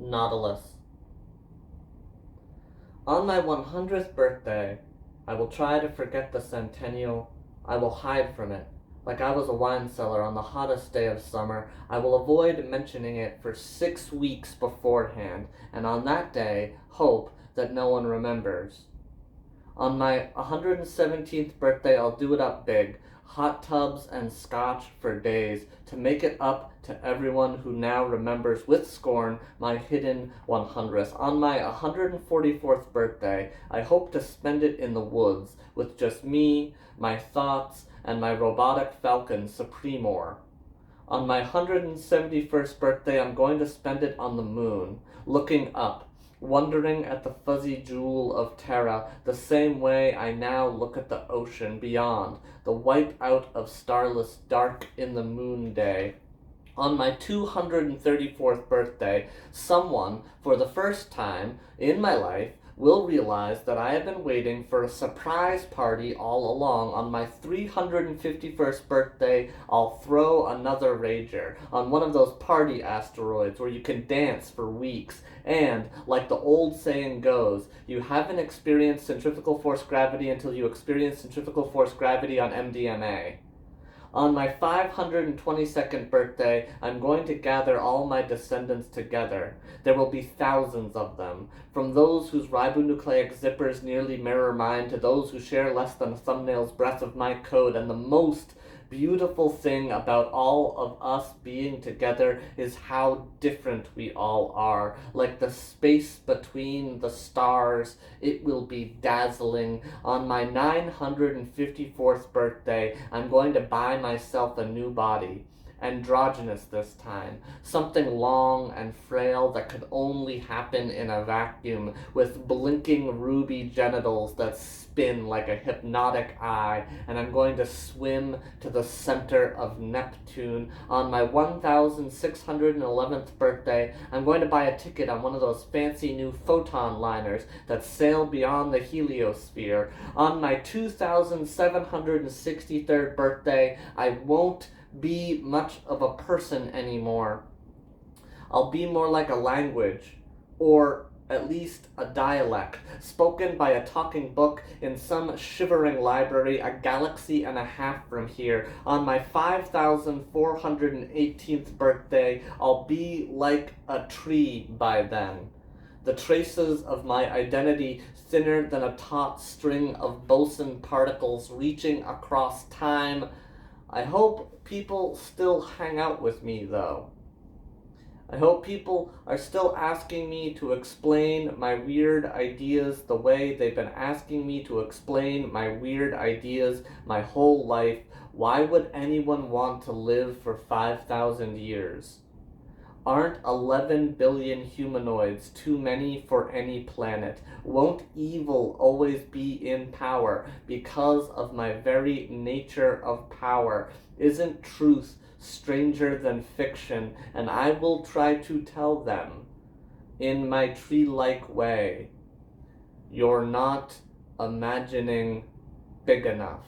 Nautilus. On my 100th birthday, I will try to forget the centennial. I will hide from it. Like I was a wine cellar on the hottest day of summer, I will avoid mentioning it for 6 weeks beforehand, and on that day, hope that no one remembers. On my 117th birthday, I'll do it up big. Hot tubs and scotch for days to make it up to everyone who now remembers with scorn my hidden 100th. On my 144th birthday, I hope to spend it in the woods with just me, my thoughts, and my robotic falcon Supremor. On my 171st birthday, I'm going to spend it on the moon, looking up, wondering at the fuzzy jewel of Terra the same way I now look at the ocean beyond, the wipe out of starless dark in the moon day. On my 234th birthday, someone, for the first time in my life, will realize that I have been waiting for a surprise party all along. On my 351st birthday, I'll throw another rager on one of those party asteroids where you can dance for weeks. And, like the old saying goes, you haven't experienced centrifugal force gravity until you experience centrifugal force gravity on MDMA. On my 522nd birthday, I'm going to gather all my descendants together. There will be thousands of them, from those whose ribonucleic zippers nearly mirror mine to those who share less than a thumbnail's breadth of my code, and the most beautiful thing about all of us being together is how different we all are. Like the space between the stars, it will be dazzling. On my 954th birthday, I'm going to buy myself a new body. Androgynous this time, something long and frail that could only happen in a vacuum, with blinking ruby genitals that spin like a hypnotic eye, and I'm going to swim to the center of Neptune. On my 1611th birthday, I'm going to buy a ticket on one of those fancy new photon liners that sail beyond the heliosphere. On my 2763rd birthday, I won't be much of a person anymore. I'll be more like a language, or at least a dialect, spoken by a talking book in some shivering library a galaxy and a half from here. On my 5418th birthday, I'll be like a tree by then. The traces of my identity thinner than a taut string of boson particles reaching across time. I hope people still hang out with me, though. I hope people are still asking me to explain my weird ideas the way they've been asking me to explain my weird ideas my whole life. Why would anyone want to live for 5,000 years? Aren't 11 billion humanoids too many for any planet? Won't evil always be in power because of my very nature of power? Isn't truth stranger than fiction? And I will try to tell them, in my tree-like way, you're not imagining big enough.